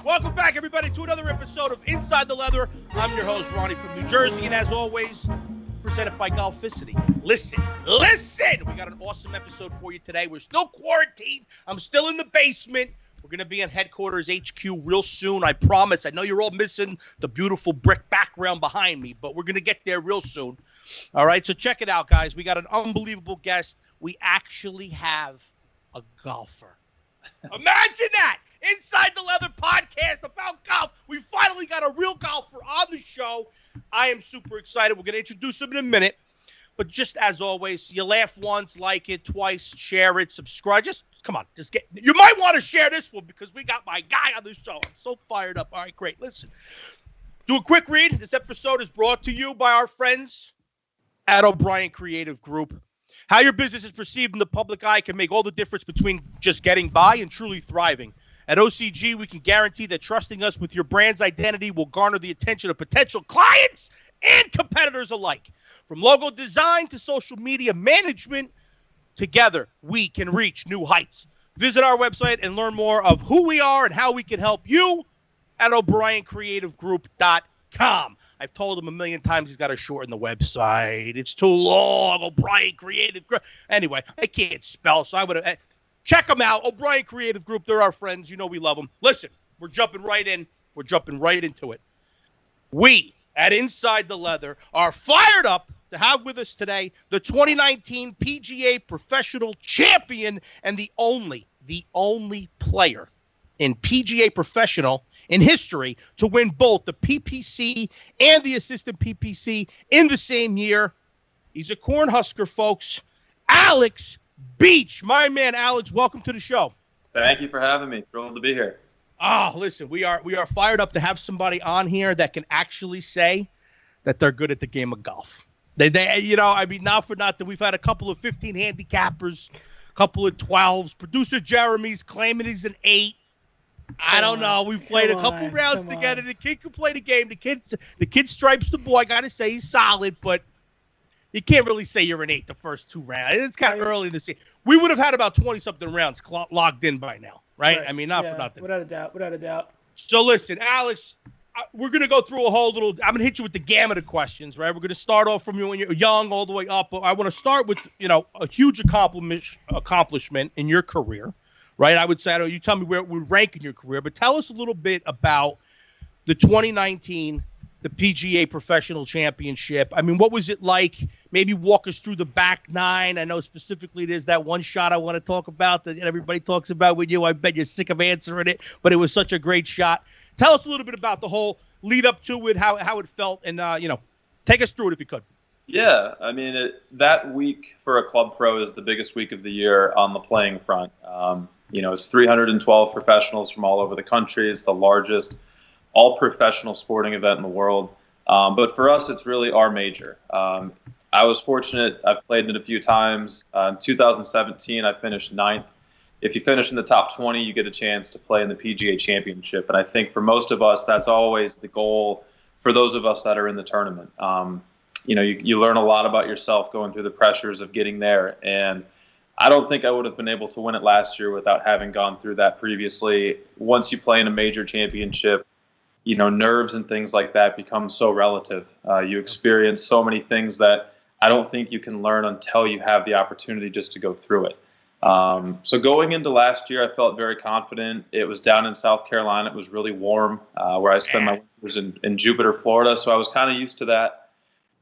Welcome back, everybody, to another episode of Inside the Leather. I'm your host, Ronnie from New Jersey, and as always, presented by Golficity. Listen! We got an awesome episode for you today. We're still quarantined. I'm still in the basement. We're going to be in headquarters HQ real soon, I promise. I know you're all missing the beautiful brick background behind me, but we're going to get there real soon. All right, so check it out, guys. We got an unbelievable guest. We actually have a golfer. Imagine that! Inside the Leather podcast about golf. We finally got a real golfer on the show. I am super excited. We're going to introduce him in a minute. But just as always, you laugh once, like it, twice, share it, subscribe. Just come on. You might want to share this one because we got my guy on the show. I'm so fired up. All right, great. Listen. Do a quick read. This episode is brought to you by our friends at O'Brien Creative Group. How your business is perceived in the public eye can make all the difference between just getting by and truly thriving. At OCG, we can guarantee that trusting us with your brand's identity will garner the attention of potential clients and competitors alike. From logo design to social media management, together we can reach new heights. Visit our website and learn more of who we are and how we can help you at O'BrienCreativeGroup.com. I've told him a million times he's got to shorten the website. It's too long. O'Brien Creative Group. Anyway, I can't spell, so I would have. Check them out. O'Brien Creative Group. They're our friends. You know we love them. Listen, we're jumping right in. We're jumping right into it. We at Inside the Leather are fired up to have with us today the 2019 PGA Professional Champion and the only player in PGA Professional in history to win both the PPC and the Assistant PPC in the same year. He's a Cornhusker, folks. Alex Beach. My man, Alex, welcome to the show. Thank you for having me. Thrilled to be here. Oh, listen, we are fired up to have somebody on here that can actually say that they're good at the game of golf. They not for nothing. We've had a couple of 15 handicappers, a couple of 12s. Producer Jeremy's claiming he's an 8. I don't know. We've played a couple rounds together. The kid can play the game. The kid stripes the ball. I got to say he's solid, but you can't really say you're an 8 the first 2 rounds. It's kind of early in the season. We would have had about 20-something rounds logged in by now, right? I mean, not for nothing. Without a doubt. So listen, Alex, we're going to go through a whole little – I'm going to hit you with the gamut of questions, right? We're going to start off from you when you're young all the way up. I want to start with, a huge accomplishment in your career. Right, I would say, you tell me where it would rank in your career, but tell us a little bit about the 2019, the PGA Professional Championship. I mean, what was it like? Maybe walk us through the back 9. I know specifically there's that one shot I want to talk about that everybody talks about with you. I bet you're sick of answering it, but it was such a great shot. Tell us a little bit about the whole lead up to it, how it felt, and, take us through it if you could. Yeah, I mean, that week for a club pro is the biggest week of the year on the playing front. It's 312 professionals from all over the country. It's the largest all-professional sporting event in the world. But for us, it's really our major. I was fortunate. I've played in it a few times. In 2017, I finished 9th. If you finish in the top 20, you get a chance to play in the PGA Championship. And I think for most of us, that's always the goal for those of us that are in the tournament. You learn a lot about yourself going through the pressures of getting there. And I don't think I would have been able to win it last year without having gone through that previously. Once you play in a major championship, nerves and things like that become so relative. You experience so many things that I don't think you can learn until you have the opportunity just to go through it. So going into last year, I felt very confident. It was down in South Carolina. It was really warm, where I spend my winters in Jupiter, Florida. So I was kind of used to that.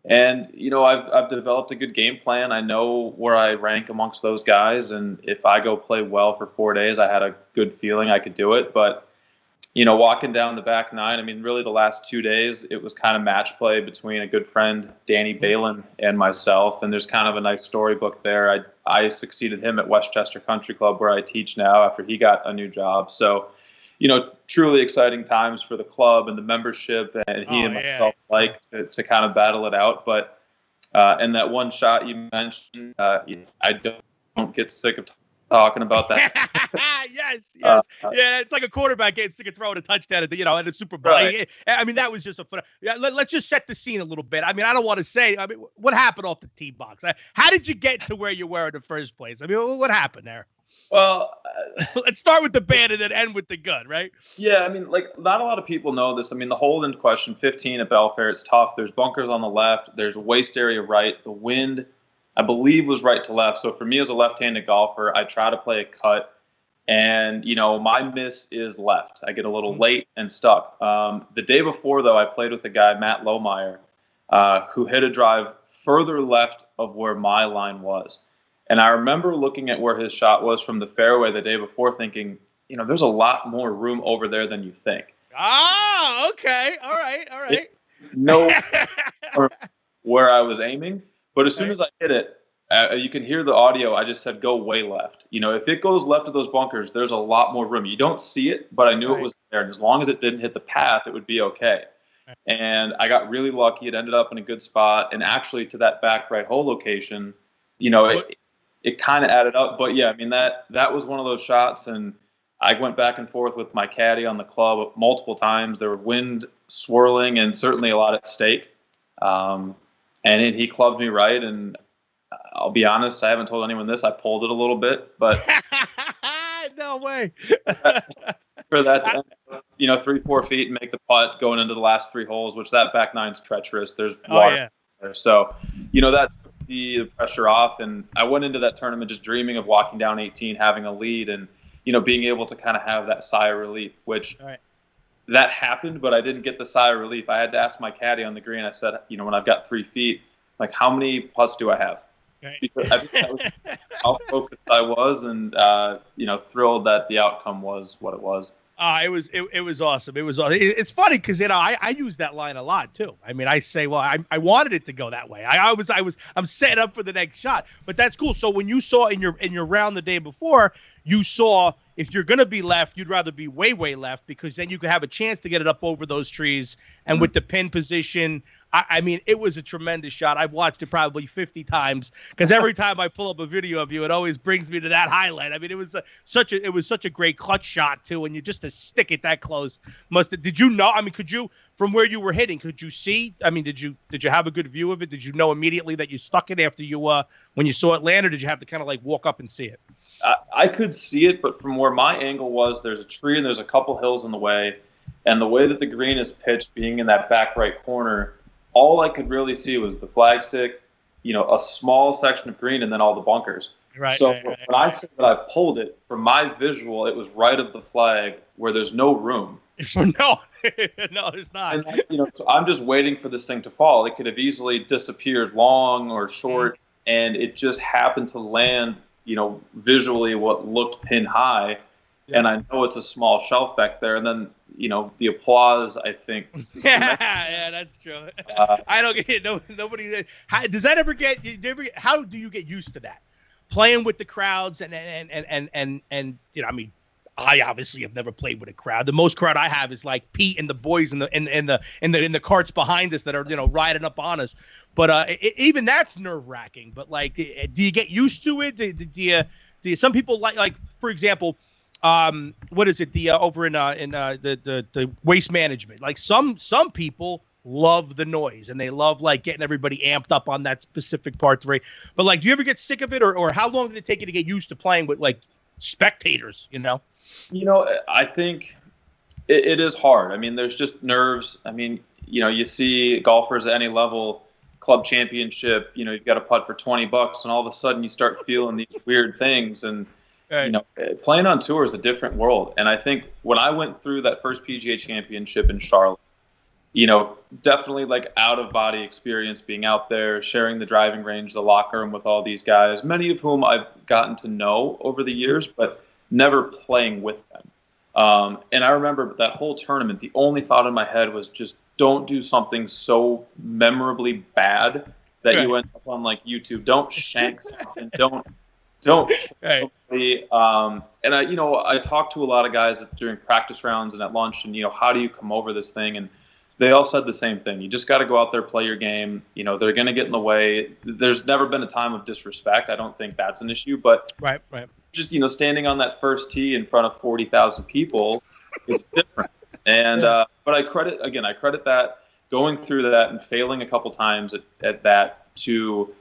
And, I've developed a good game plan. I know where I rank amongst those guys. And if I go play well for 4 days, I had a good feeling I could do it. But, walking down the back 9, I mean, really the last 2 days, it was kind of match play between a good friend, Danny Balin, and myself. And there's kind of a nice storybook there. I succeeded him at Westchester Country Club, where I teach now, after he got a new job. So, truly exciting times for the club and the membership, and he and myself to kind of battle it out. But and that one shot you mentioned, I don't get sick of talking about that. Yes. Yeah, it's like a quarterback getting sick of throwing a touchdown at the Super Bowl. Right. I mean, that was just a fun. Yeah, let's just set the scene a little bit. I mean, I don't want to say. I mean, what happened off the tee box? How did you get to where you were in the first place? I mean, what happened there? Well, Let's start with the bad and then end with the good, right? yeah, I mean, like, not a lot of people know this. I mean, the hole in question, 15 at Belfair, it's tough. There's bunkers on the left. There's a waste area right. The wind, I believe, was right to left. So for me as a left-handed golfer, I try to play a cut. And, my miss is left. I get a little late and stuck. The day before, though, I played with a guy, Matt Lohmeyer, who hit a drive further left of where my line was. And I remember looking at where his shot was from the fairway the day before thinking, there's a lot more room over there than you think. Ah, okay. All right. No, where I was aiming. But as soon as I hit it, you can hear the audio. I just said, go way left. If it goes left of those bunkers, there's a lot more room. You don't see it, but I knew it was there. And as long as it didn't hit the path, it would be okay. And I got really lucky. It ended up in a good spot. And actually to that back right hole location, it kind of added up. But yeah, I mean, that was one of those shots. And I went back and forth with my caddy on the club multiple times. There were wind swirling and certainly a lot at stake. And he clubbed me right. And I'll be honest, I haven't told anyone this. I pulled it a little bit, but no way. for that to end, 3-4 feet and make the putt going into the last 3 holes, which that back nine's treacherous. There's water there. So, that took the pressure off. And I went into that tournament just dreaming of walking down 18, having a lead and, being able to kind of have that sigh of relief, which that happened, but I didn't get the sigh of relief. I had to ask my caddy on the green. I said, when I've got 3 feet, like, how many putts do I have? Because I think that was how focused I was, and thrilled that the outcome was what it was. It was awesome. It was. It's funny because I use that line a lot too. I mean, I say, well, I wanted it to go that way. I'm set up for the next shot. But that's cool. So when you saw in your round the day before, you saw if you're gonna be left, you'd rather be way left because then you could have a chance to get it up over those trees. And with the pin position, I mean, it was a tremendous shot. I've watched it probably 50 times because every time I pull up a video of you, it always brings me to that highlight. I mean, it was such a great clutch shot too, and you just to stick it that close. Did you know? I mean, could you from where you were hitting? Could you see? I mean, did you have a good view of it? Did you know immediately that you stuck it after you when you saw it land, or did you have to kind of like walk up and see it? I could see it, but from where my angle was, there's a tree and there's a couple hills in the way, and the way that the green is pitched, being in that back right corner. All I could really see was the flagstick, a small section of green, and then all the bunkers. Right. So when I said that I pulled it, from my visual, it was right of the flag where there's no room. No, there's not. And, so I'm just waiting for this thing to fall. It could have easily disappeared long or short, and it just happened to land, visually what looked pin high. Yeah. And I know it's a small shelf back there, and then the applause, I think. Yeah, that's true. I don't get it. Nobody. Does that ever get? How do you get used to that? Playing with the crowds and I mean, I obviously have never played with a crowd. The most crowd I have is like Pete and the boys in the carts behind us that are riding up on us. But even that's nerve wracking. But like, do you get used to it? Do you? Some people like for example. What is it? The over in the waste management. Like some people love the noise and they love like getting everybody amped up on that specific part 3. But like, do you ever get sick of it, or how long did it take you to get used to playing with like spectators? I think it is hard. I mean, there's just nerves. I mean, you see golfers at any level, club championship. You've got a putt for $20, and all of a sudden you start feeling these weird things and. Right. Playing on tour is a different world. And I think when I went through that first PGA championship in Charlotte, definitely like out of body experience, being out there, sharing the driving range, the locker room with all these guys, many of whom I've gotten to know over the years, but never playing with them. And I remember that whole tournament, the only thought in my head was just don't do something so memorably bad that you end up on like YouTube. Don't shank something. Don't. Right. And I talked to a lot of guys during practice rounds and at lunch, and how do you come over this thing? And they all said the same thing. You just got to go out there, play your game. They're going to get in the way. There's never been a time of disrespect. I don't think that's an issue, but right. Just standing on that first tee in front of 40,000 people, it's different. And but I credit that going through that and failing a couple times at that to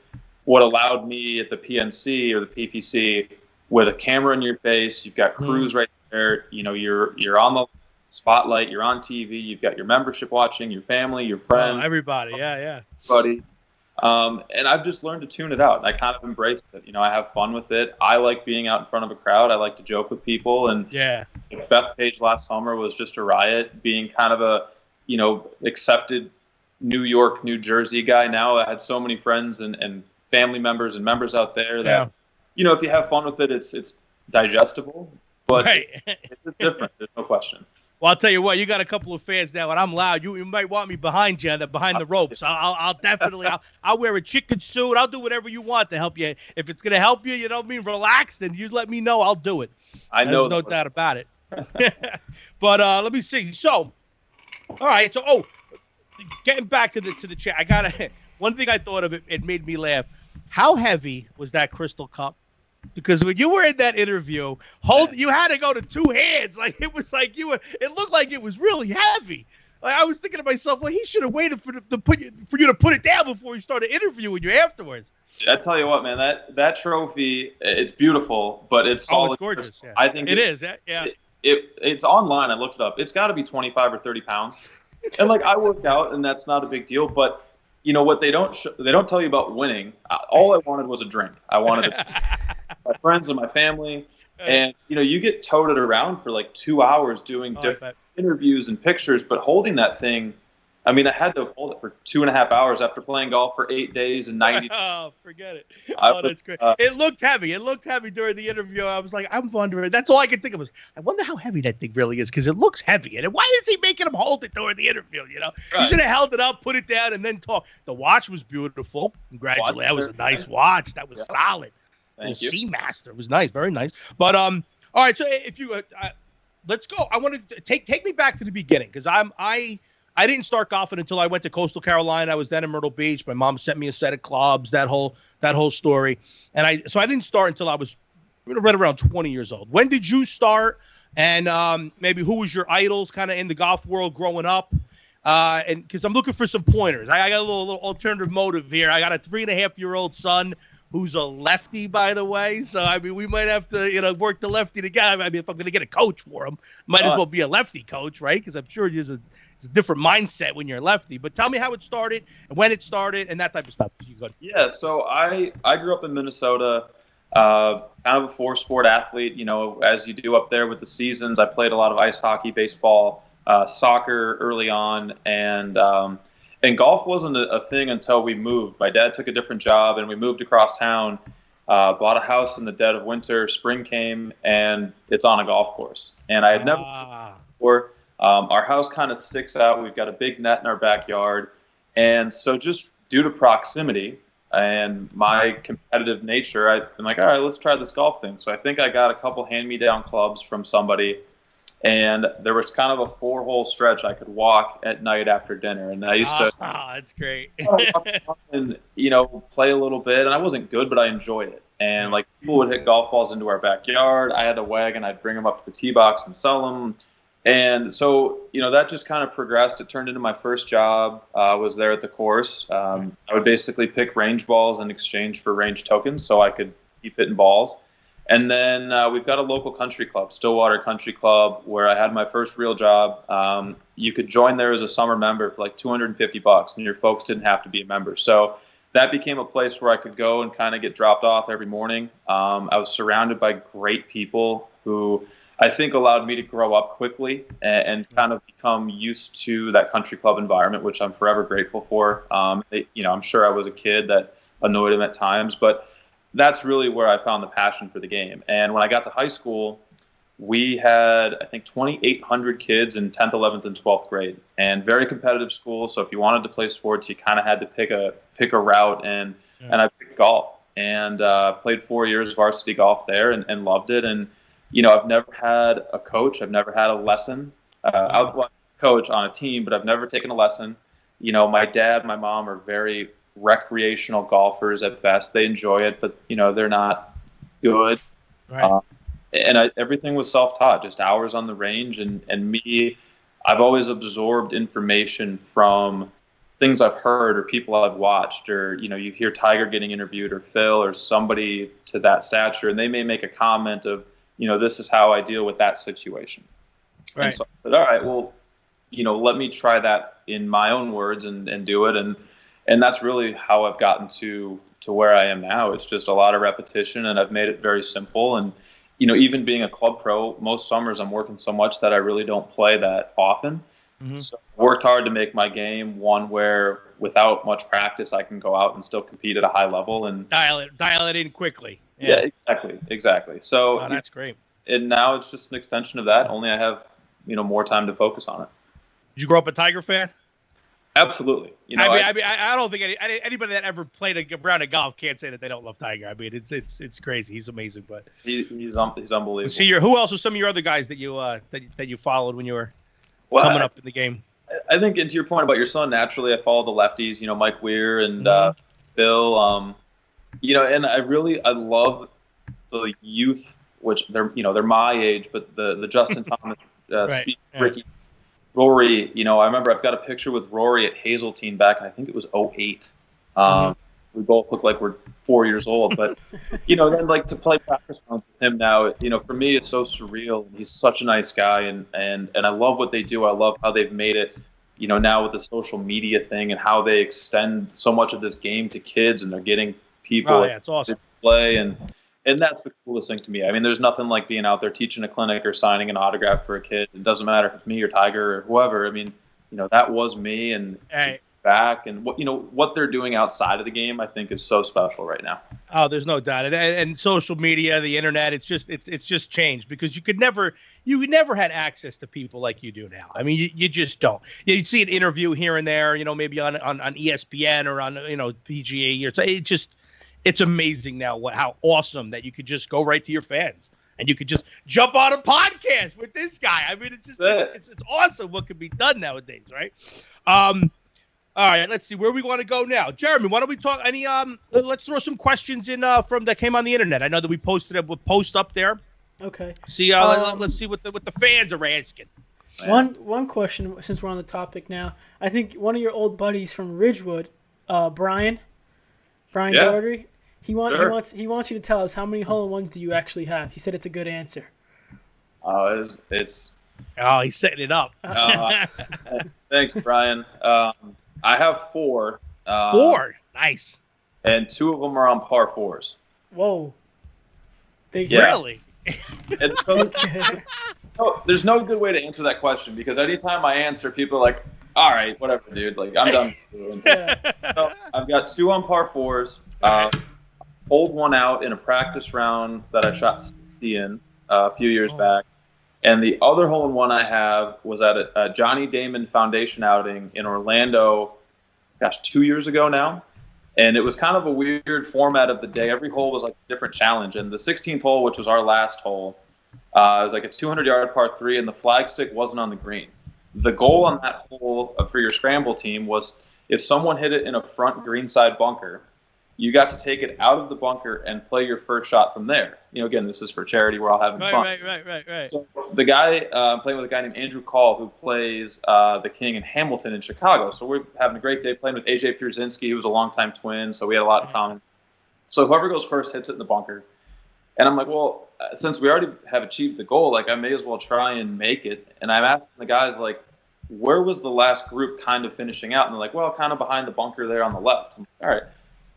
what allowed me at the PNC or the PPC with a camera in your face. You've got crews right there. You know, you're on the spotlight. You're on TV. You've got your membership watching, your family, your friends. Everybody. Yeah. Everybody. And I've just learned to tune it out. I kind of embraced it. You know, I have fun with it. I like being out in front of a crowd. I like to joke with people. And Bethpage last summer was just a riot, being kind of a, you know, accepted New York, New Jersey guy now. I had so many friends and family members and members out there that, you know, if you have fun with it, it's digestible, but it's different. There's no question. Well, I'll tell you what, you got a couple of fans now, and I'm loud. You might want me behind you, behind the ropes. I'll definitely, I'll wear a chicken suit. I'll do whatever you want to help you. If it's going to help you, you know what I mean, relax, then you let me know. I'll do it. I know. There's no doubt about it. But let me see. So, all right. So, getting back to the chat, I got one thing I thought of, it made me laugh. How heavy was that Crystal Cup? Because when you were in that interview, you had to go to two hands. Like, it was like it looked like it was really heavy. Like, I was thinking to myself, well, he should have waited for you to put it down before you started interviewing you afterwards. I tell you what, man, that trophy, it's beautiful, but it's solid. Oh, it's gorgeous. Yeah. I think it is. Yeah. It's online. I looked it up. It's got to be 25 or 30 pounds. And like, I worked out, and that's not a big deal. But you know what they don't tell you about winning. All I wanted was a drink. I wanted my friends and my family, and you know, you get toted around for like 2 hours doing different interviews and pictures, but holding that thing. I mean, I had to hold it for 2.5 hours after playing golf for 8 days and 90. Oh, forget it. That's great. It looked heavy. It looked heavy during the interview. I was like, I'm wondering. That's all I could think of was, I wonder how heavy that thing really is, because it looks heavy. And why is he making him hold it during the interview? You know, he should have held it up, put it down, and then talk. The watch was beautiful. Congratulations. That was a nice watch. That was solid. Thank you. Seamaster. It was nice. Very nice. But all right. So if you let's go. I want to take me back to the beginning, because I didn't start golfing until I went to Coastal Carolina. I was then in Myrtle Beach. My mom sent me a set of clubs, that whole story. And I didn't start until I was right around 20 years old. When did you start? And maybe who was your idols kind of in the golf world growing up? And because I'm looking for some pointers. I got a little alternative motive here. I got a 3.5-year-old son who's a lefty, by the way. So, I mean, we might have to, you know, work the lefty together. I mean, if I'm going to get a coach for him, might as well be a lefty coach, right? Because I'm sure it's a different mindset when you're a lefty. But tell me how it started and when it started and that type of stuff. Yeah, so I grew up in Minnesota, kind of a four-sport athlete, you know, as you do up there with the seasons. I played a lot of ice hockey, baseball, soccer early on, and golf wasn't a thing until we moved. My dad took a different job, and we moved across town, bought a house in the dead of winter. Spring came, and it's on a golf course. And I had never before. Our house kind of sticks out. We've got a big net in our backyard. And so just due to proximity and my competitive nature, I'm like, all right, let's try this golf thing. So I think I got a couple hand-me-down clubs from somebody. And there was kind of a 4-hole stretch I could walk at night after dinner. And I used to that's great. and, you know, play a little bit. And I wasn't good, but I enjoyed it. And, like, people would hit golf balls into our backyard. I had a wagon. I'd bring them up to the tee box and sell them. And so, you know, that just kind of progressed. It turned into my first job. Was there at the course. I would basically pick range balls in exchange for range tokens so I could keep hitting balls. And then we've got a local country club, Stillwater Country Club, where I had my first real job. You could join there as a summer member for like $250, and your folks didn't have to be a member. So that became a place where I could go and kind of get dropped off every morning. I was surrounded by great people who I think allowed me to grow up quickly and kind of become used to that country club environment, which I'm forever grateful for. You know, I'm sure I was a kid that annoyed him at times, but that's really where I found the passion for the game. And when I got to high school, we had, I think, 2,800 kids in 10th, 11th, and 12th grade, and very competitive school. So if you wanted to play sports, you kind of had to pick a route, and I picked golf and played 4 years varsity golf there and loved it. And you know, I've never had a coach. I've never had a lesson. I was a coach on a team, but I've never taken a lesson. You know, my dad, my mom are very recreational golfers at best. They enjoy it, but, you know, they're not good. Right. Everything was self-taught, just hours on the range. And me, I've always absorbed information from things I've heard or people I've watched, or, you hear Tiger getting interviewed or Phil or somebody to that stature, and they may make a comment of, this is how I deal with that situation. Right. And so I said, all right, well, let me try that in my own words and do it. And that's really how I've gotten to where I am now. It's just a lot of repetition, and I've made it very simple. And, even being a club pro, most summers I'm working so much that I really don't play that often. Mm-hmm. So I worked hard to make my game one where without much practice, I can go out and still compete at a high level and dial it in quickly. Yeah, exactly. So that's great. And now it's just an extension of that. Only I have, more time to focus on it. Did you grow up a Tiger fan? Absolutely. I don't think anybody that ever played a round of golf can't say that they don't love Tiger. I mean, it's crazy. He's amazing, but he's unbelievable. See, who else are some of your other guys that you that you followed when you were coming up in the game? I think, and to your point about your son, naturally I follow the lefties. Mike Weir and Bill. And I love the youth, which they're my age, but the Justin Thomas, right. Ricky. Rory, I remember I've got a picture with Rory at Hazeltine back, and I think it was 2008. We both look like we're 4 years old, but, then like to play practice rounds with him now, for me, it's so surreal. He's such a nice guy, and I love what they do. I love how they've made it, now with the social media thing and how they extend so much of this game to kids, and they're getting people it's awesome. to play, and that's the coolest thing to me. I mean, there's nothing like being out there teaching a clinic or signing an autograph for a kid. It doesn't matter if it's me or Tiger or whoever. I mean, that was me, and back, and what they're doing outside of the game, I think is so special right now. Oh, there's no doubt. And social media, the internet, it's just changed, because you never had access to people like you do now. I mean, you just don't. You see an interview here and there, maybe on ESPN or on PGA. It's amazing now how awesome that you could just go right to your fans and you could just jump on a podcast with this guy. I mean, it's just it's awesome what can be done nowadays, right? All right, let's see where we want to go now. Jeremy, why don't we talk let's throw some questions in from that came on the internet. I know that we posted a post up there. Okay. See, let's see what the fans are asking. One question, since we're on the topic now. I think one of your old buddies from Ridgewood, Brian Daugherty, he wants you to tell us, how many hole-in-ones do you actually have? He said it's a good answer. It's he's setting it up. Thanks, Brian. I have 4. 4, nice. And 2 of them are on par 4s. Whoa. Really? And so, there's no good way to answer that question, because anytime I answer, people are like, all right, whatever, dude. Like, I'm done. So I've got 2 on par 4s. Pulled one out in a practice round that I shot 60 in a few years back. And the other hole-in-one I have was at a Johnny Damon Foundation outing in Orlando, 2 years ago now. And it was kind of a weird format of the day. Every hole was like a different challenge. And the 16th hole, which was our last hole, it was like a 200-yard par 3, and the flagstick wasn't on the green. The goal on that hole for your scramble team was, if someone hit it in a front greenside bunker, you got to take it out of the bunker and play your first shot from there. Again, this is for charity. We're all having fun. Right. So the guy, playing with a guy named Andrew Call, who plays the King in Hamilton in Chicago. So we're having a great day playing with AJ Pierzynski, who was a longtime twin. So we had a lot in common. So whoever goes first hits it in the bunker. And I'm like, well, since we already have achieved the goal, like, I may as well try and make it. And I'm asking the guys, like, where was the last group kind of finishing out? And they're like, well, kind of behind the bunker there on the left. I'm like, all right.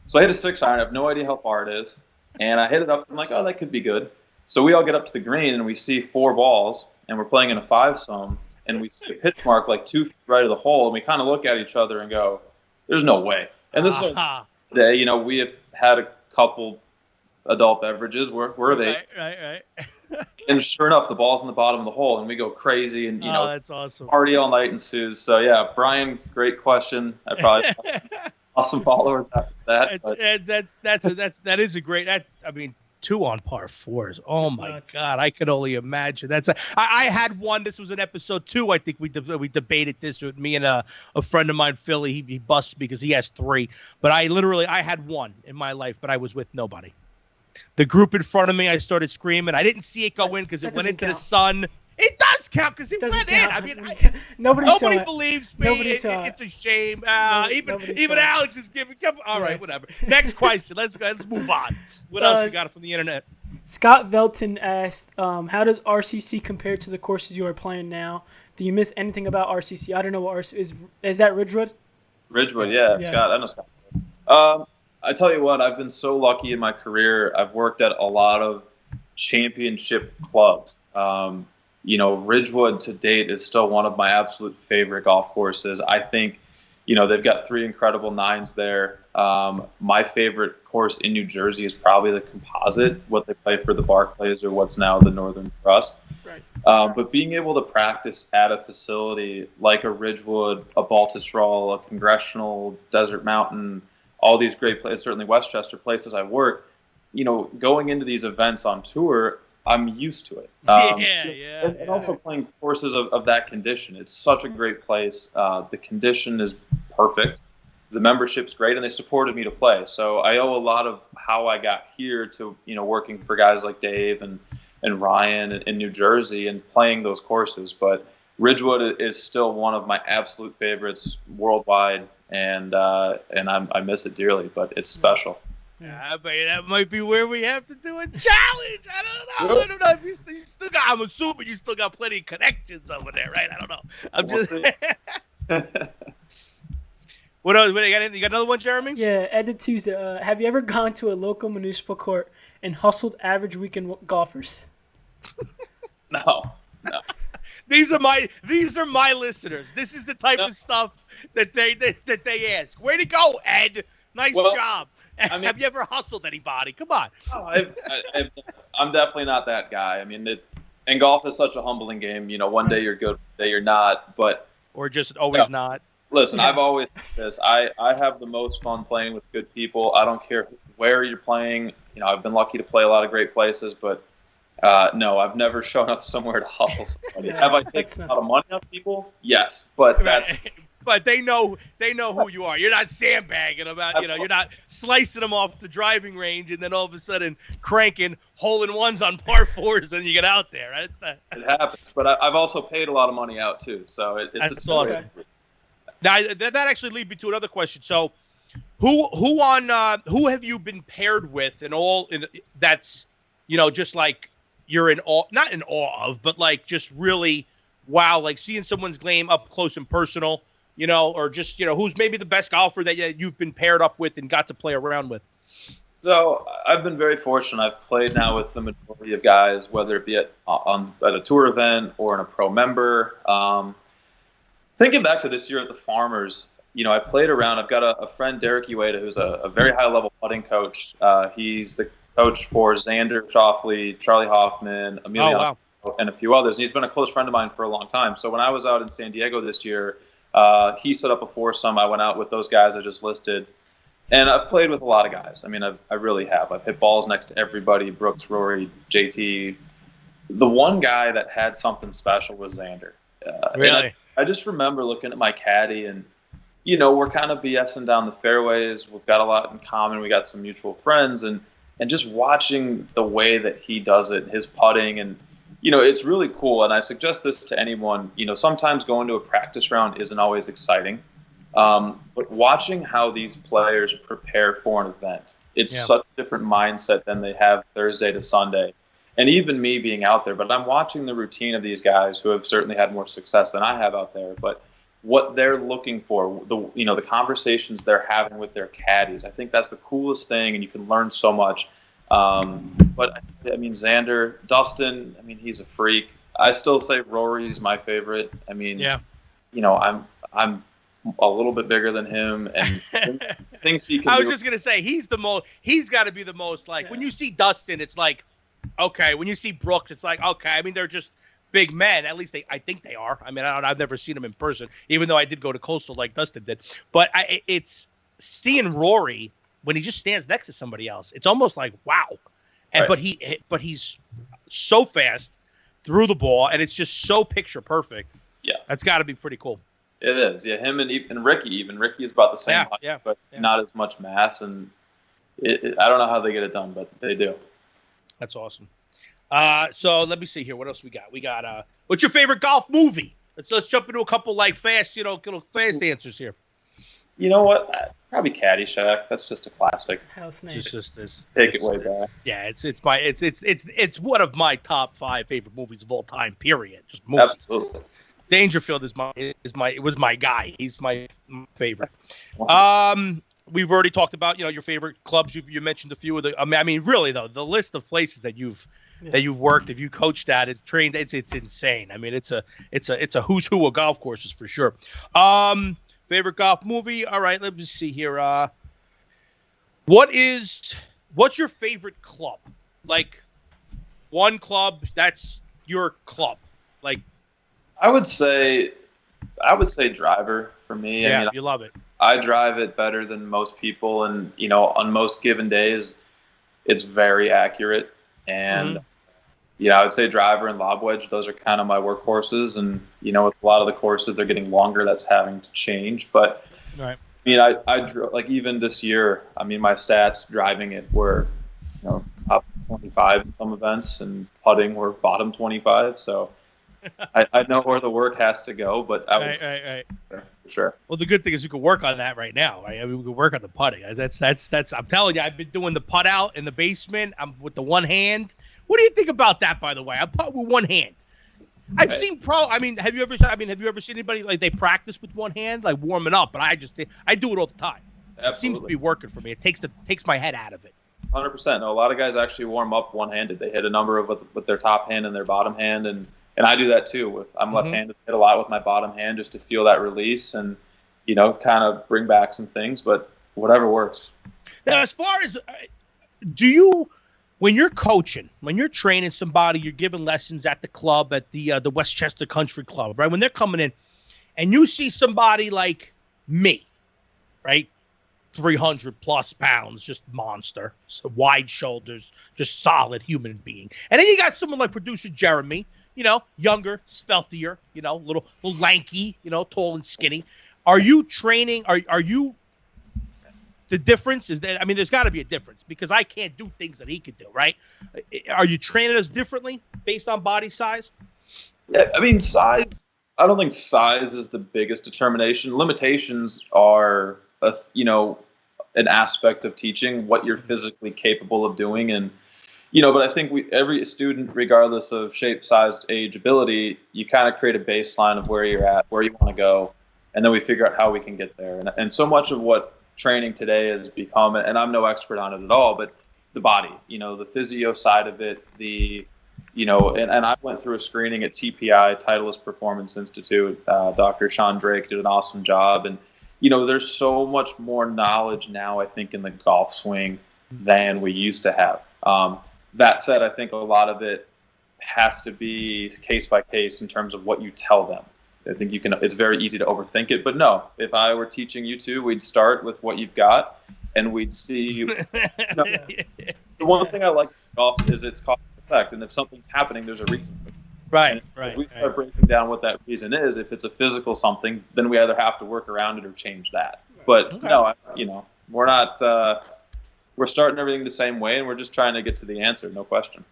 So I hit a 6-iron. I have no idea how far it is. And I hit it up. I'm like, oh, that could be good. So we all get up to the green, and we see 4 balls, and we're playing in a 5-some, and we see a pitch mark like 2 feet right of the hole, and we kind of look at each other and go, there's no way. And this is a day, we have had a couple adult beverages. Where are they? Right. And sure enough, the ball's in the bottom of the hole, and we go crazy, and that's awesome. Party all night ensues. So yeah, Brian, great question. I probably some followers after that. That is a great. I mean, 2 on par 4s. Oh, that's my nuts. God, I could only imagine. I had one. This was in episode 2. I think we debated this with me and a friend of mine, Philly. He busts because he has 3. But I had one in my life, but I was with nobody. The group in front of me, I started screaming. I didn't see it go in because it went into the sun. It doesn't does count because it went in. I mean, nobody believes me. It's a shame. Even Alex is giving. All right, whatever. Next question. Let's go. Let's move on. What else we got from the internet? Scott Velton asked, how does RCC compare to the courses you are playing now? Do you miss anything about RCC? I don't know what RCC is. That Ridgewood? Ridgewood, yeah. Scott, I know Scott. I tell you what, I've been so lucky in my career. I've worked at a lot of championship clubs. Ridgewood to date is still one of my absolute favorite golf courses. I think, they've got 3 incredible 9s there. My favorite course in New Jersey is probably the Composite, what they play for the Barclays or what's now the Northern Trust. Right. But being able to practice at a facility like a Ridgewood, a Baltusrol, a Congressional, Desert Mountain, all these great places, certainly Westchester, places I work, going into these events on tour, I'm used to it. And also playing courses of that condition. It's such a great place. The condition is perfect. The membership's great, and they supported me to play. So I owe a lot of how I got here to, working for guys like Dave and Ryan in New Jersey and playing those courses. But Ridgewood is still one of my absolute favorites worldwide, and I miss it dearly, but it's special. Yeah, but that might be where we have to do a challenge. I don't know if you still got. I'm assuming you still got plenty of connections over there, right? I don't know. I'm just. What else? You got another one, Jeremy? Yeah, Ed Tuesday. Have you ever gone to a local municipal court and hustled average weekend golfers? No. These are my listeners. This is the type of stuff that they ask. Way to go, Ed. Nice job. Have you ever hustled anybody? Come on. Oh, I'm definitely not that guy. I mean, and golf is such a humbling game. One day you're good, one day you're not. Or just always not. Listen, I've always said this. I have the most fun playing with good people. I don't care where you're playing. I've been lucky to play a lot of great places, but no, I've never shown up somewhere to hustle somebody. Have I taken a lot of money off people? Yes, but But they know who you are. You're not sandbagging about, you're not slicing them off the driving range and then all of a sudden cranking hole-in-ones on par 4s and you get out there, right? It happens, but I've also paid a lot of money out too, so it's awesome. Now that actually leads me to another question. So, who have you been paired with that's just like you're not in awe of, but like just really wow, like seeing someone's game up close and personal. Or just, who's maybe the best golfer that you've been paired up with and got to play around with? So I've been very fortunate. I've played now with the majority of guys, whether it be at a tour event or in a pro member. Thinking back to this year at the Farmers, I played around. I've got a friend, Derek Ueda, who's a very high-level putting coach. He's the coach for Xander Schauffele, Charlie Hoffman, Emilio, and a few others. And he's been a close friend of mine for a long time. So when I was out in San Diego this year, he set up a foursome. I went out with those guys I just listed. And I've played with a lot of guys. I mean, I really have. I've hit balls next to everybody, Brooks, Rory, JT. The one guy that had something special was Xander. Really? I just remember looking at my caddy and, we're kind of BSing down the fairways. We've got a lot in common. We got some mutual friends. And just watching the way that he does it, his putting, and it's really cool, and I suggest this to anyone. Sometimes going to a practice round isn't always exciting, but watching how these players prepare for an event, it's such a different mindset than they have Thursday to Sunday. And even me being out there, but I'm watching the routine of these guys who have certainly had more success than I have out there, but what they're looking for, the conversations they're having with their caddies, I think that's the coolest thing, and you can learn so much. But I mean, Xander, Dustin, I mean, he's a freak. I still say Rory's my favorite. I mean, I'm a little bit bigger than him, and things he can I was just going to say, he's got to be the most, like, when you see Dustin, it's like, okay. When you see Brooks, it's like, okay. I mean, they're just big men. At least I think they are. I mean, I've never seen them in person, even though I did go to Coastal like Dustin did. But it's seeing Rory when he just stands next to somebody else. It's almost like, wow. And but he's so fast through the ball, and it's just so picture perfect. Yeah, that's got to be pretty cool. It is. Yeah, him and Ricky. Even Ricky is about the same height, but not as much mass. And I don't know how they get it done, but they do. That's awesome. So let me see here. What else we got? We got What's your favorite golf movie? Let's jump into a couple fast answers here. You know what? Probably Caddyshack. That's just a classic. House name. Take it way back. Yeah, it's one of my top 5 favorite movies of all time. Period. Just movies. Absolutely. Dangerfield was my guy. He's my favorite. We've already talked about your favorite clubs. You mentioned a few of the. I mean, really though, the list of places that you've worked, if you coached at, it's trained. It's insane. I mean, it's a who's who of golf courses for sure. Favorite golf movie? All right, let me see here. What's your favorite club? Like one club that's your club. Like I would say driver for me. Yeah, I mean, you love it. I drive it better than most people, and on most given days, it's very accurate. And I would say driver and lob wedge; those are kind of my workhorses. And with a lot of the courses, they're getting longer. That's having to change. But right. I mean, I even this year. I mean, my stats driving it were top 25 in some events, and putting were bottom 25. So I know where the work has to go, but right. For sure. Well, the good thing is you can work on that right now, right? I mean, we can work on the putting. That's. I'm telling you, I've been doing the putt out in the basement. I'm with the one hand. What do you think about that, by the way? I putt with one hand. I've seen have you ever seen anybody they practice with one hand, warming up? But I do it all the time. Absolutely. It seems to be working for me. It takes my head out of it. 100%. No, a lot of guys actually warm up one-handed. They hit a number with their top hand and their bottom hand, and I do that too. I'm left-handed, hit a lot with my bottom hand just to feel that release and kind of bring back some things. But whatever works. Now, as far as when you're coaching, when you're training somebody, you're giving lessons at the club, at the Westchester Country Club, right? When they're coming in and you see somebody like me, right? 300 plus pounds, just monster, so wide shoulders, just solid human being. And then you got someone like producer Jeremy, younger, stealthier, little lanky, tall and skinny. Are you training? Are you? The difference is that, there's got to be a difference because I can't do things that he could do, right? Are you training us differently based on body size? Yeah, size. I don't think size is the biggest determination. Limitations are, an aspect of teaching what you're physically capable of doing. And, but I think every student, regardless of shape, size, age, ability, you kind of create a baseline of where you're at, where you want to go, and then we figure out how we can get there. And so much of what training today has become, and I'm no expert on it at all, but the body, the physio side of it, and I went through a screening at TPI, Titleist Performance Institute. Dr. Sean Drake did an awesome job. And, there's so much more knowledge now, I think, in the golf swing than we used to have. That said, I think a lot of it has to be case by case in terms of what you tell them. I think it's very easy to overthink it, but no, if I were teaching you two, we'd start with what you've got and we'd see. The one thing I like about golf is it's cause and effect. And if something's happening, there's a reason. Right. If we start breaking down what that reason is, if it's a physical something, then we either have to work around it or change that. But no, we're not, we're starting everything the same way and we're just trying to get to the answer. No question.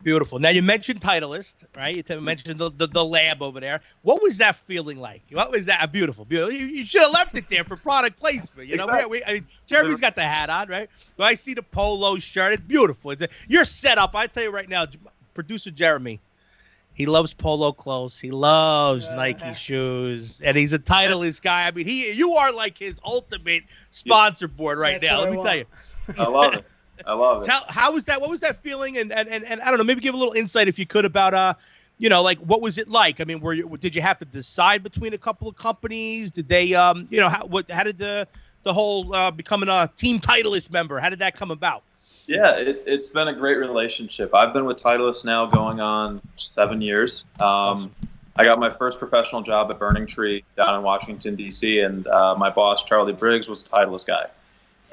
Beautiful. Now, you mentioned Titleist, right? You mentioned the lab over there. What was that feeling like? What was that? Beautiful. You should have left it there for product placement. Exactly. Jeremy's got the hat on, right? But I see the polo shirt. It's beautiful. You're set up. I tell you right now, producer Jeremy, he loves polo clothes. He loves Nike shoes. And he's a Titleist guy. You are like his ultimate sponsor board right now. Let me tell you. I love it. I love it. How was that? What was that feeling? And I don't know, maybe give a little insight if you could about what was it like? Did you have to decide between a couple of companies? Did they how did the whole becoming a team Titleist member? How did that come about? Yeah, it's been a great relationship. I've been with Titleist now going on 7 years. I got my first professional job at Burning Tree down in Washington, D.C., and my boss, Charlie Briggs, was a Titleist guy.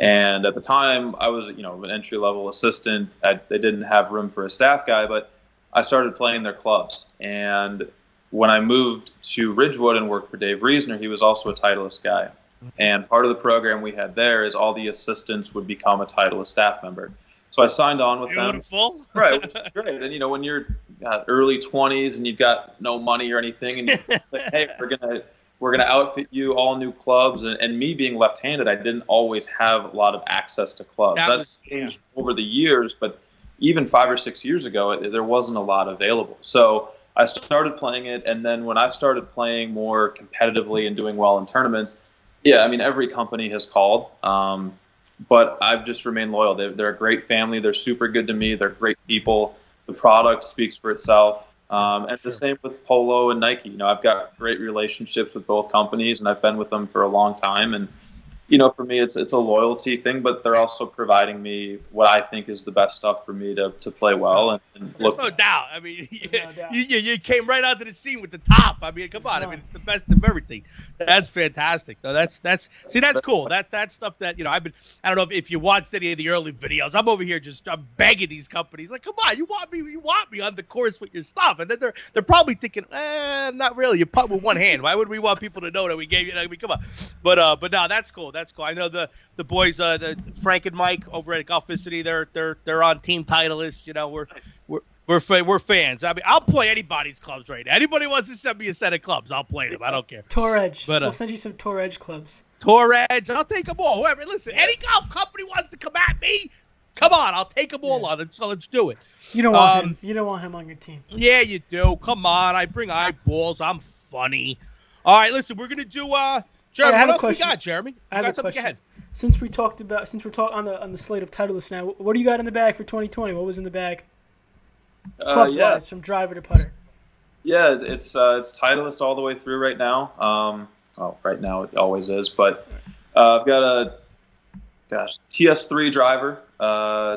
And at the time, I was, an entry-level assistant. They didn't have room for a staff guy, but I started playing their clubs. And when I moved to Ridgewood and worked for Dave Reisner, he was also a Titleist guy. And part of the program we had there is all the assistants would become a Titleist staff member. So So I signed on with them. Beautiful. Right, which is great. And, you know, when you're early 20s and you've got no money or anything, and you say, hey, we're gonna outfit you all new clubs. And me being left-handed, I didn't always have a lot of access to clubs. That's changed over the years, but even 5 or 6 years ago, there wasn't a lot available. So I started playing it, and then when I started playing more competitively and doing well in tournaments, yeah, I mean, every company has called, but I've just remained loyal. They're a great family. They're super good to me. They're great people. The product speaks for itself. And the same with Polo and Nike. You know, I've got great relationships with both companies, and I've been with them for a long time. And you know, for me, it's a loyalty thing, but they're also providing me what I think is the best stuff for me to play well and look. There's no doubt. I mean, you came right onto the scene with the top. I mean, come on. I mean, it's the best of everything. That's fantastic, though. That's cool. That's stuff that, you know, I don't know if you watched any of the early videos. I'm over here I'm begging these companies, like, come on, you want me on the course with your stuff, and then they're probably thinking, not really. You putt with one hand. Why would we want people to know that we gave you? I mean, come on. But no, that's cool. That's cool. I know the boys, Frank and Mike over at Golficity. They're on team Titleist. You know, we're fans. I mean, I'll play anybody's clubs right now. Anybody wants to send me a set of clubs, I'll play them. I don't care. Tour Edge. But, we'll send you some Tour Edge clubs. Tour Edge. I'll take them all. Whoever. Listen, any golf company wants to come at me, come on. I'll take them all on. So let's do it. You don't want him. You don't want him on your team. Yeah, you do. Come on. I bring eyeballs. I'm funny. All right, listen. We're gonna do. Jeremy, what else we got, Jeremy? I have a question. Since we're talking on the slate of Titleists now, what do you got in the bag for 2020? What was in the bag? Club-wise, from driver to putter. Yeah, it's Titleist all the way through right now. Right now it always is, but I've got a TS3 driver,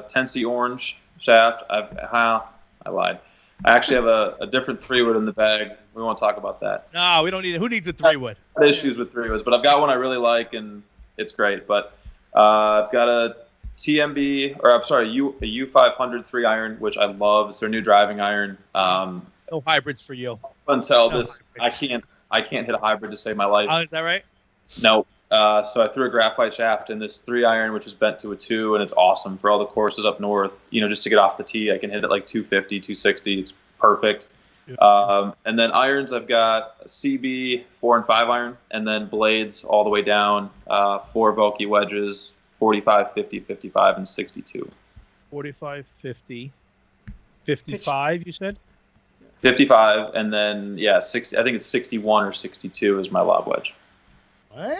Tennessee orange shaft. I lied. I actually have a different 3-wood in the bag. We won't talk about that. No, we don't need it. Who needs a 3-wood? I have issues with 3-woods, but I've got one I really like, and it's great. But I've got a TMB, or I'm sorry, a U500 3-iron, which I love. It's their new driving iron. No hybrids for you. Hybrids. I can't hit a hybrid to save my life. Oh, is that right? No. So I threw a graphite shaft in this 3-iron, which is bent to a 2, and it's awesome for all the courses up north. You know, just to get off the tee, I can hit it like 250, 260. It's perfect. Yeah. And then irons, I've got a CB 4 and 5 iron, and then blades all the way down, 4 Vokey wedges, 45, 50, 55, and 62. 45, 50, 55, you said? 55, and then, 60. I think it's 61 or 62 is my lob wedge. Wow.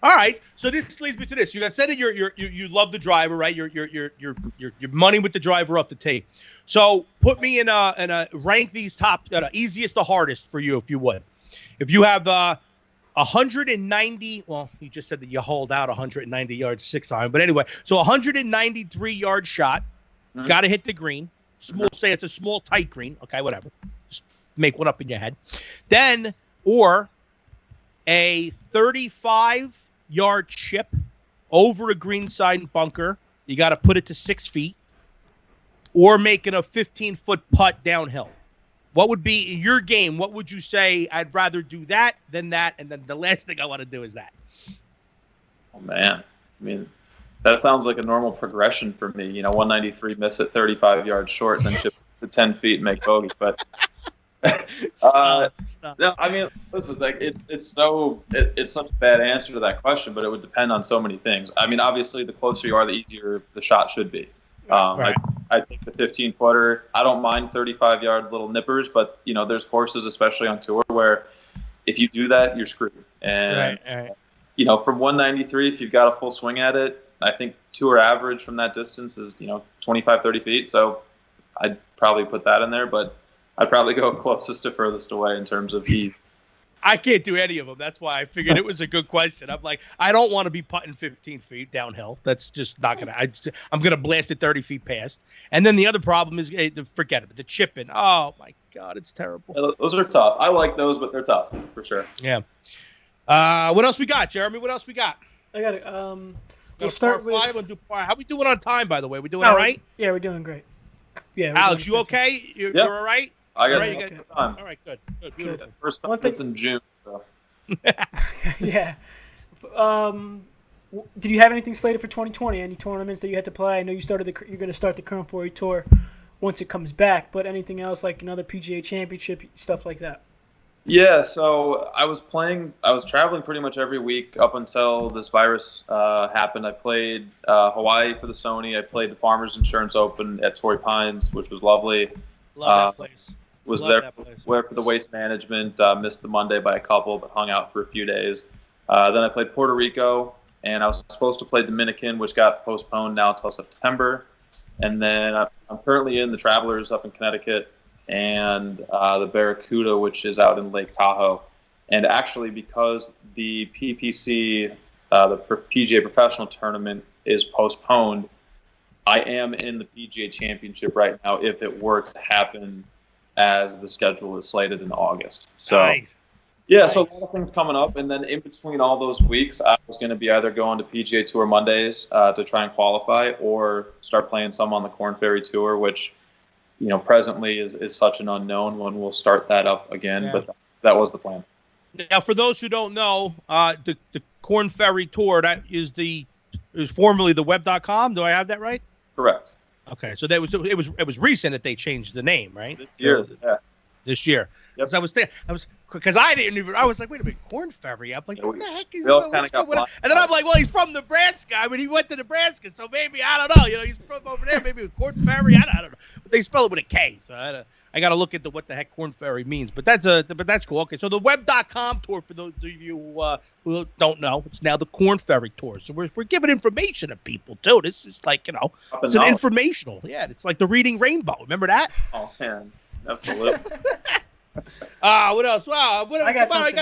All right. So this leads me to this. You got said that you love the driver, right? You're money with the driver up the tape. So put me in a rank these top easiest to hardest for you, if you would. If you have 190, well, you just said that you hold out 190 yards 6-iron, but anyway, so 193 yard shot, got to hit the green. Say it's a small tight green. Okay, whatever. Just make one up in your head. Then or a 35-yard chip over a green side bunker. You got to put it to 6 feet. Or making a 15-foot putt downhill. What would be your game? What would you say? I'd rather do that than that. And then the last thing I want to do is that. Oh, man. I mean, that sounds like a normal progression for me. You know, 193, miss it 35 yards short, then chip to 10 feet and make bogey. But no, I mean, listen, like it's such a bad answer to that question, but it would depend on so many things. I mean, obviously, the closer you are, the easier the shot should be. Right. I think the 15-footer, I don't mind 35-yard little nippers, but, you know, there's courses, especially on tour, where if you do that, you're screwed. And, you know, from 193, if you've got a full swing at it, I think tour average from that distance is, 25, 30 feet. So I'd probably put that in there, but I'd probably go closest to furthest away in terms of ease. I can't do any of them. That's why I figured it was a good question. I'm like, I don't want to be putting 15 feet downhill. That's just not going to – I'm going to blast it 30 feet past. And then the other problem is forget it. The chipping. Oh, my God, it's terrible. Yeah, those are tough. I like those, but they're tough for sure. Yeah. What else we got, Jeremy? What else we got? I got it. We'll start with – How we doing on time, by the way? We doing all right? Yeah, we're doing great. Yeah. Alex, you okay? You're all right? I got it. Okay. All right, good. Beautiful. First time it's in June. So. Yeah. did you have anything slated for 2020? Any tournaments that you had to play? I know you're going to start the Current 40 Tour once it comes back, but anything else like another PGA Championship, stuff like that? Yeah, so I was traveling pretty much every week up until this virus happened. I played Hawaii for the Sony. I played the Farmers Insurance Open at Torrey Pines, which was lovely. Love that place. Was there for the Waste Management. Missed the Monday by a couple, but hung out for a few days. Then I played Puerto Rico, and I was supposed to play Dominican, which got postponed now until September. And then I'm currently in the Travelers up in Connecticut, and the Barracuda, which is out in Lake Tahoe. And actually, because the PPC, the PGA Professional Tournament, is postponed, I am in the PGA Championship right now if it were to happen as the schedule is slated in August. So, nice. Yeah, nice. So a lot of things coming up. And then in between all those weeks, I was going to be either going to PGA Tour Mondays to try and qualify or start playing some on the Korn Ferry Tour, which presently is such an unknown when we'll start that up again. Yeah. But that was the plan. Now, for those who don't know, the Korn Ferry Tour, that is formerly the web.com. Do I have that right? Correct. Okay, so it was recent that they changed the name, right? This year, yeah. This year. Yep. Because I didn't even. I was like, wait a minute, Korn Ferry. I'm like, what the heck is going on? And then I'm like, well, he's from Nebraska. I mean, he went to Nebraska, so maybe I don't know. He's from over there. Maybe with Korn Ferry. I don't know. But they spell it with a K, so I got to look into what the heck Korn Ferry means. But that's cool. Okay, so the web.com tour, for those of you who don't know, it's now the Korn Ferry Tour. So we're giving information to people too. This is like it's an informational. Yeah, it's like the Reading Rainbow. Remember that? Oh man. Absolutely. What else? Wow. I got something.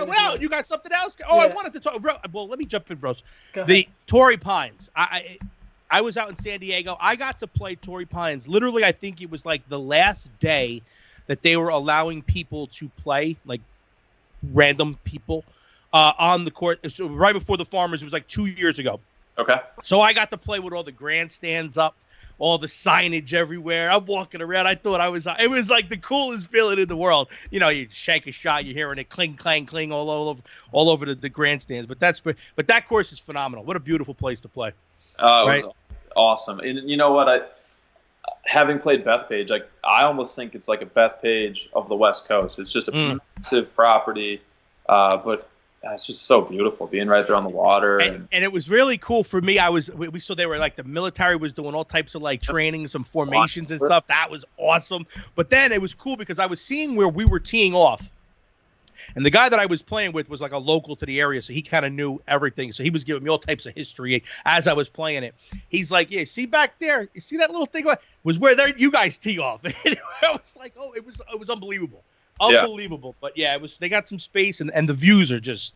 Well, you got something else? Oh, yeah. I wanted to talk. Well, let me jump in, bros. The Torrey Pines. I was out in San Diego. I got to play Torrey Pines. Literally, I think it was like the last day that they were allowing people to play, like random people, on the court. So right before the Farmers, it was like 2 years ago. Okay. So I got to play with all the grandstands up. All the signage everywhere. I'm walking around. I thought it was like the coolest feeling in the world. You shank a shot, you're hearing it cling, clang, cling all over the grandstands. But that course is phenomenal. What a beautiful place to play. It was awesome. And you know what? Having played Bethpage, I almost think it's like a Bethpage of the West Coast. It's just a massive property, but it's just so beautiful being right there on the water. And it was really cool for me. We saw they were like the military was doing all types of like training, some formations and stuff. That was awesome. But then it was cool because I was seeing where we were teeing off. And the guy that I was playing with was like a local to the area, so he kind of knew everything. So he was giving me all types of history as I was playing it. He's like, yeah, see back there? You see that little thing? Was where you guys tee off. And I was like, oh, it was unbelievable. Unbelievable. Yeah. But yeah, they got some space and the views are just,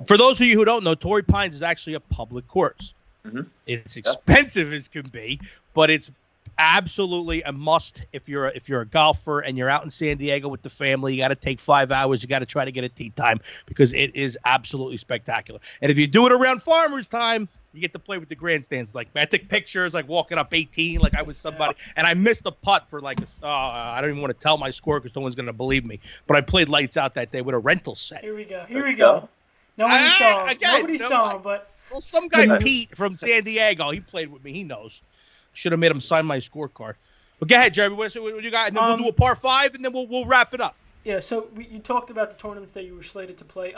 for those of you who don't know, Torrey Pines is actually a public course. Mm-hmm. It's expensive as can be, but it's absolutely a must if you're a golfer and you're out in San Diego with the family. You got to take 5 hours. You got to try to get a tee time because it is absolutely spectacular. And if you do it around Farmers time, you get to play with the grandstands. Like, I took pictures, like walking up 18, like I was somebody, and I missed a putt for like I don't even want to tell my score because no one's gonna believe me. But I played lights out that day with a rental set. Here we go. Nobody saw him, but well, some guy Pete from San Diego, he played with me. He knows. Should have made him sign my scorecard. But go ahead, Jeremy. What you got? And then we'll do a par 5, and then we'll wrap it up. Yeah. So you talked about the tournaments that you were slated to play.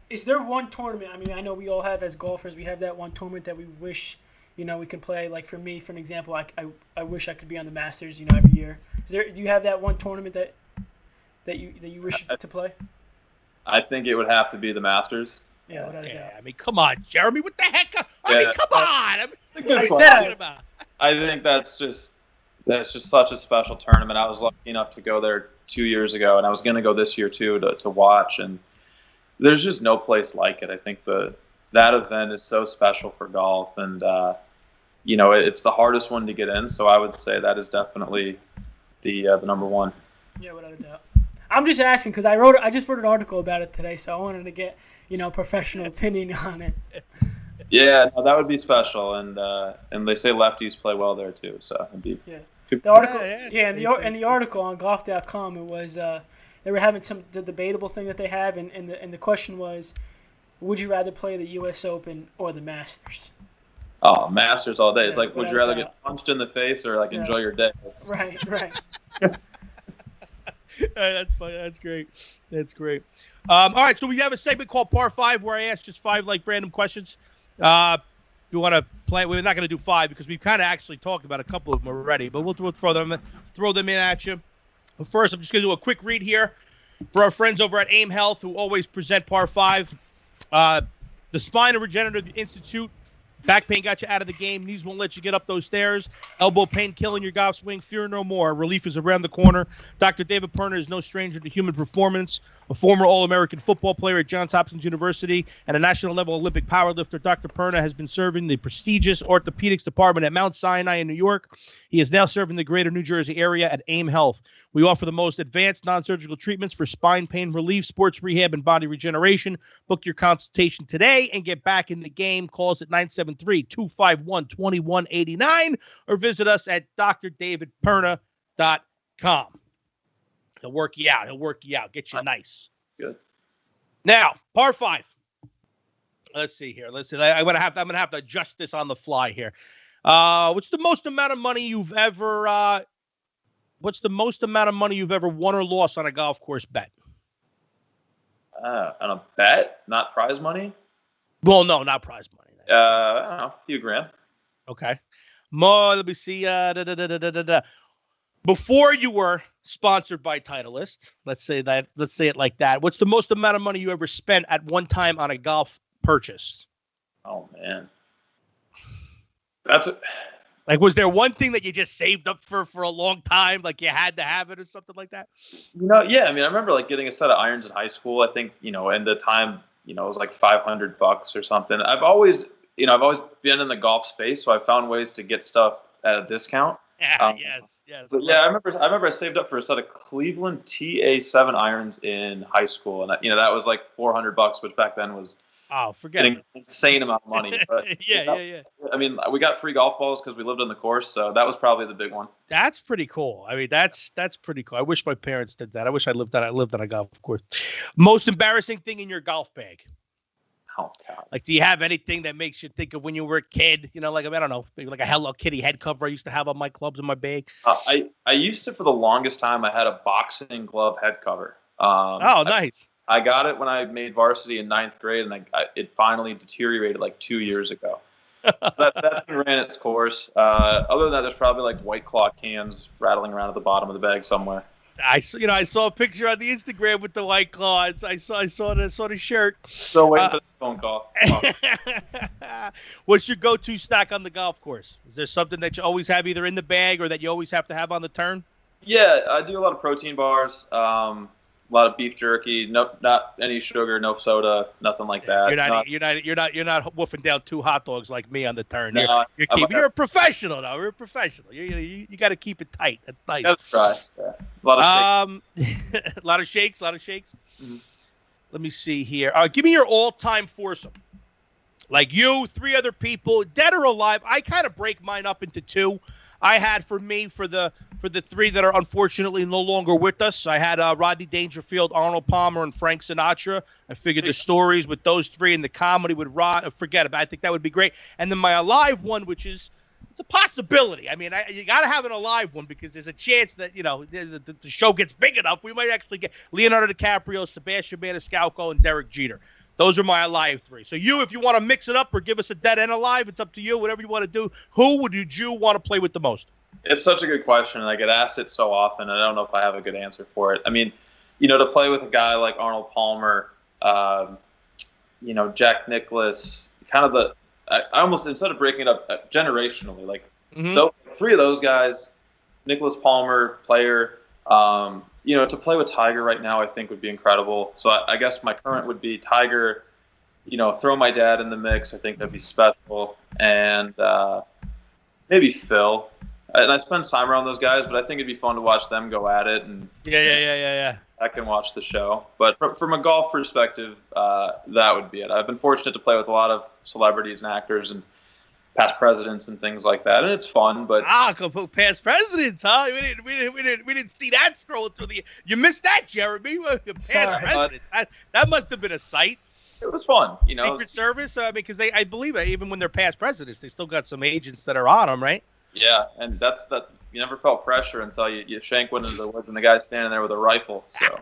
Is there one tournament? I mean, I know we all have as golfers, we have that one tournament that we wish, we could play. Like for me, for an example, I wish I could be on the Masters, every year. Do you have that one tournament that you wish to play? I think it would have to be the Masters. Yeah, without a doubt. I mean, come on, Jeremy. What the heck? I mean, come on. I think that's just such a special tournament. I was lucky enough to go there 2 years ago, and I was going to go this year too to watch. And there's just no place like it. I think that event is so special for golf, and it's the hardest one to get in. So I would say that is definitely the number one. Yeah, without a doubt. I'm just asking because I just wrote an article about it today, so I wanted to get professional opinion on it. Yeah, no, that would be special, and they say lefties play well there too, so it'd be. Yeah. The article, in the article on golf.com, it was they were having the debatable thing that they have, and the question was, would you rather play the U.S. Open or the Masters? Oh, Masters all day. It's Yeah, like, would you rather get punched in the face or like enjoy your day? Right. That's funny. That's great. All right, so we have a segment called Par 5 where I ask just 5 like random questions. If you want to play, we're not going to do 5 because we've kind of actually talked about a couple of them already, but we'll throw them in at you. But first, I'm just going to do a quick read here for our friends over at AIM Health who always present Par 5. The Spine and Regenerative Institute. Back pain got you out of the game. Knees won't let you get up those stairs. Elbow pain killing your golf swing. Fear no more. Relief is around the corner. Dr. David Perna is no stranger to human performance. A former All-American football player at Johns Hopkins University and a national-level Olympic powerlifter, Dr. Perna has been serving the prestigious orthopedics department at Mount Sinai in New York. He is now serving the greater New Jersey area at AIM Health. We offer the most advanced non-surgical treatments for spine pain relief, sports rehab, and body regeneration. Book your consultation today and get back in the game. Call us at 973-251-2189 or visit us at drdavidperna.com. He'll work you out. Get you nice. Good. Now, Par 5. Let's see here. I'm gonna have to adjust this on the fly here. What's the most amount of money you've ever won or lost on a golf course bet? On a bet, not prize money? Well, no, not prize money. I don't know, a few grand. Okay. Let me see. Before you were sponsored by Titleist, let's say it like that. What's the most amount of money you ever spent at one time on a golf purchase? Oh man, like, was there one thing that you just saved up for a long time, like you had to have it or something like that? Yeah. I mean, I remember like getting a set of irons in high school. I think and the time it was like $500 or something. I've always been in the golf space, so I found ways to get stuff at a discount. Yes. But yeah, I remember I saved up for a set of Cleveland TA7 irons in high school, and that was like $400, which back then was an insane amount of money. But yeah. I mean, we got free golf balls because we lived on the course, so that was probably the big one. That's pretty cool. I mean, that's pretty cool. I wish my parents did that. I wish I lived on a golf course. Most embarrassing thing in your golf bag? Oh, God. Like, do you have anything that makes you think of when you were a kid? Like, I don't know, maybe like a Hello Kitty head cover I used to have on my clubs in my bag. I used to, for the longest time, I had a boxing glove head cover. Nice. I got it when I made varsity in 9th grade, and it finally deteriorated like 2 years ago. So that thing ran its course. Other than that, there's probably like White Claw cans rattling around at the bottom of the bag somewhere. I saw a picture on the Instagram with the White Claw. I saw the shirt. Still waiting for the phone call. What's your go-to snack on the golf course? Is there something that you always have either in the bag or that you always have to have on the turn? Yeah, I do a lot of protein bars. A lot of beef jerky. No, not any sugar, no soda, nothing like that. You're not woofing down 2 hot dogs like me on the turn. No, You're a professional now. You're a professional. You got to keep it tight. That's nice. That's right. Yeah. A lot of shakes. A lot of shakes. Mm-hmm. Let me see here. Give me your all-time foursome. Like you, 3 other people, dead or alive. I kind of break mine up into 2. I had for the 3 that are unfortunately no longer with us. I had Rodney Dangerfield, Arnold Palmer, and Frank Sinatra. I figured the stories with those 3 and the comedy with Rod, forget about it. I think that would be great. And then my alive one, which is it's a possibility. I mean, you got to have an alive one because there's a chance that the show gets big enough. We might actually get Leonardo DiCaprio, Sebastian Maniscalco, and Derek Jeter. Those are my alive 3. So if you want to mix it up or give us a dead and alive, it's up to you. Whatever you want to do. Who would you want to play with the most? It's such a good question. I get asked it so often. I don't know if I have a good answer for it. I mean, to play with a guy like Arnold Palmer, Jack Nicklaus, kind of I almost, instead of breaking it up generationally, like those, 3 of those guys, Nicklaus, Palmer, player, to play with Tiger right now, I think would be incredible. So I guess my current would be Tiger, throw my dad in the mix. I think that'd be special. And maybe Phil. And I spend time around those guys, but I think it'd be fun to watch them go at it. And Yeah. I can watch the show. But from a golf perspective, that would be it. I've been fortunate to play with a lot of celebrities and actors and past presidents and things like that, and it's fun. But past presidents, huh? We didn't see that scroll through the. You missed that, Jeremy. Past presidents. That must have been a sight. It was fun, you know. Secret Service, because I believe that even when they're past presidents, they still got some agents that are on them, right? Yeah, and that's that. You never felt pressure until you shank one into the woods and the guy's standing there with a rifle. So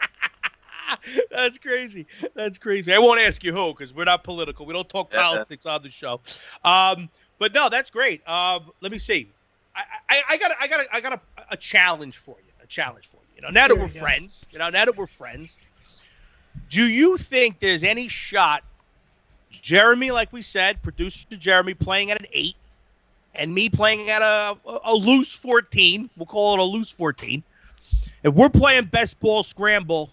that's crazy. That's crazy. I won't ask you who because we're not political. We don't talk politics on the show. But no, that's great. Let me see. I got a challenge for you. You know, now that we're friends. Do you think there's any shot, Jeremy, like we said, producer Jeremy playing at an 8, and me playing at a loose 14, we'll call it a loose 14, if we're playing best ball scramble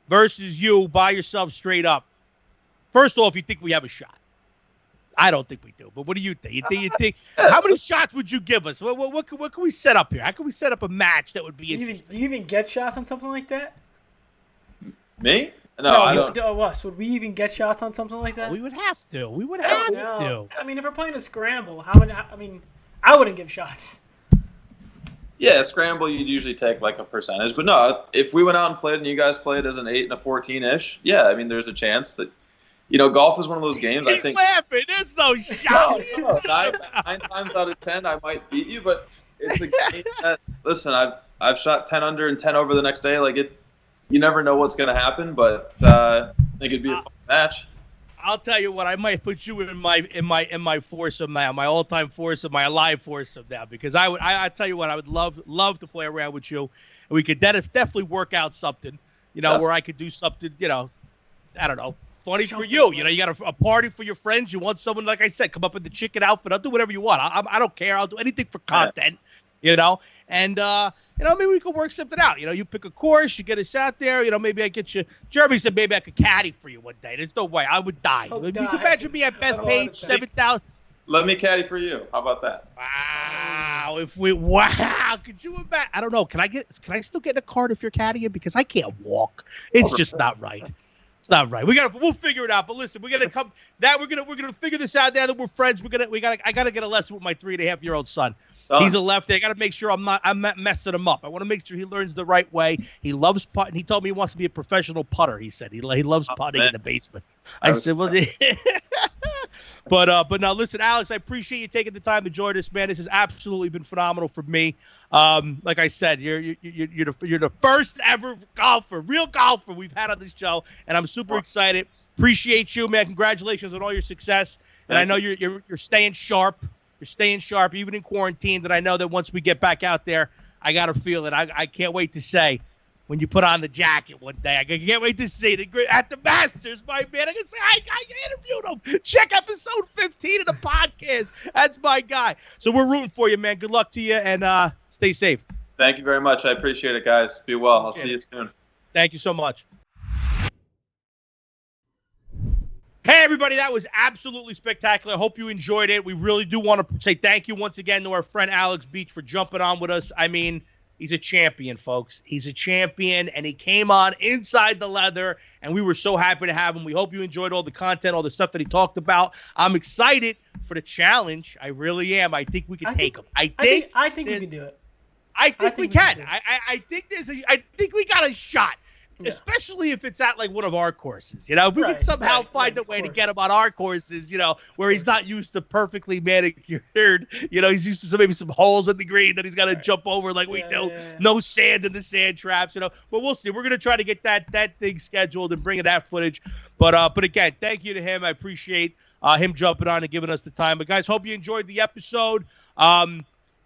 versus you by yourself straight up, first off, you think we have a shot? I don't think we do, but what do you think? You think how many shots would you give us? What can we set up here? How can we set up a match that would be interesting? Do you even get shots on something like that? Me? No, I don't. Us. Would we even get shots on something like that? We would have to. To. I mean, if we're playing a scramble, I wouldn't give shots. Yeah, a scramble you'd usually take like a percentage, but no, if we went out and played and you guys played as an 8 and a 14-ish, yeah, I mean, there's a chance that, you know, golf is one of those games. He's laughing. There's no shot. No, 9 times out of 10, I might beat you, but it's a game that, listen, I've shot 10 under and 10 over the next day. Like you never know what's going to happen, but I think it'd be a fun match. I'll tell you what, I might put you in my foursome now, my all-time foursome, my alive foursome now, because I tell you what, I would love to play around with you, and we could definitely work out something, you know, where I could do something, you know, I don't know, funny for you. You know, you got a party for your friends. You want someone, like I said, come up in the chicken outfit. I'll do whatever you want. I don't care. I'll do anything for content, you know, and you know, maybe we could work something out. You know, you pick a course, you get us out there. You know, maybe I get you. Jeremy said maybe I could caddy for you one day. There's no way. I would die. You can imagine me at Bethpage, 7,000. Let me caddy for you. How about that? Wow. Could you imagine? I don't know. Can I still get in a cart if you're caddying? Because I can't walk. It's just not right. It's not right. We'll figure it out. But listen, we're gonna figure this out now that we're friends. I gotta get a lesson with my 3.5-year-old son. He's a lefty. I got to make sure I'm not messing him up. I want to make sure he learns the right way. He loves putting. He told me he wants to be a professional putter. He said he loves putting in the basement. I said, well, but now listen, Alex, I appreciate you taking the time to join us, man. This has absolutely been phenomenal for me. Like I said, you're the first ever real golfer we've had on this show, and I'm super excited. Appreciate you, man. Congratulations on all your success, and I know you're staying sharp. You're staying sharp, even in quarantine, that I know that once we get back out there, I got to feel it. I can't wait to say when you put on the jacket one day. I can't wait to see it at the Masters, my man. I can say, I interviewed him. Check episode 15 of the podcast. That's my guy. So we're rooting for you, man. Good luck to you, and stay safe. Thank you very much. I appreciate it, guys. Be well. I'll see you soon. Thank you so much. Hey, everybody, that was absolutely spectacular. I hope you enjoyed it. We really do want to say thank you once again to our friend Alex Beach for jumping on with us. I mean, he's a champion, folks. He's a champion, and he came on Inside the Leather, and we were so happy to have him. We hope you enjoyed all the content, all the stuff that he talked about. I'm excited for the challenge. I really am. I think we can take him. I think we can do it. I think we can. I think we got a shot. Yeah. Especially if it's at like one of our courses, you know, if we can somehow find a way to get him on our courses, you know, where he's not used to perfectly manicured, you know, he's used to maybe some holes in the green that he's got to jump over like we do. Yeah. No sand in the sand traps, you know, but we'll see. We're going to try to get that thing scheduled and bring in that footage. But again, thank you to him. I appreciate him jumping on and giving us the time. But guys, hope you enjoyed the episode.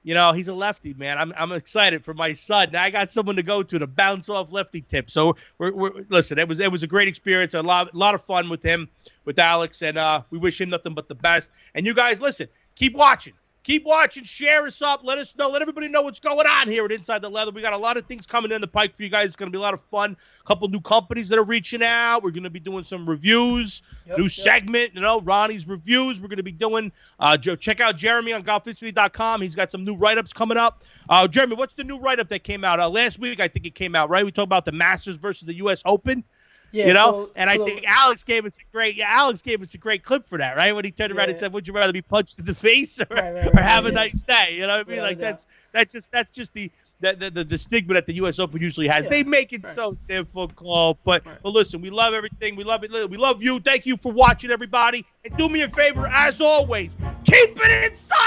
You know, he's a lefty, man. I'm excited for my son. Now I got someone to go to bounce off lefty tips. So we're listen. It was a great experience. A lot of fun with him, with Alex, and we wish him nothing but the best. And you guys, listen, keep watching. Keep watching, share us up, let us know, let everybody know what's going on here at Inside the Leather. We got a lot of things coming in the pike for you guys. It's going to be a lot of fun. A couple new companies that are reaching out. We're going to be doing some reviews, new segment, you know, Ronnie's reviews. We're going to be doing, check out Jeremy on golfhistory.com. He's got some new write-ups coming up. Jeremy, what's the new write-up that came out? Last week, I think it came out, right? We talked about the Masters versus the U.S. Open. Yeah, you know, I think Alex gave us a great clip for that, right? When he turned around and said, "Would you rather be punched in the face or have a nice day?" You know what I mean? Like that's just the stigma that the U.S. Open usually has. They make it so difficult, but listen, we love everything. We love it. We love you. Thank you for watching, everybody, and do me a favor, as always, keep it inside.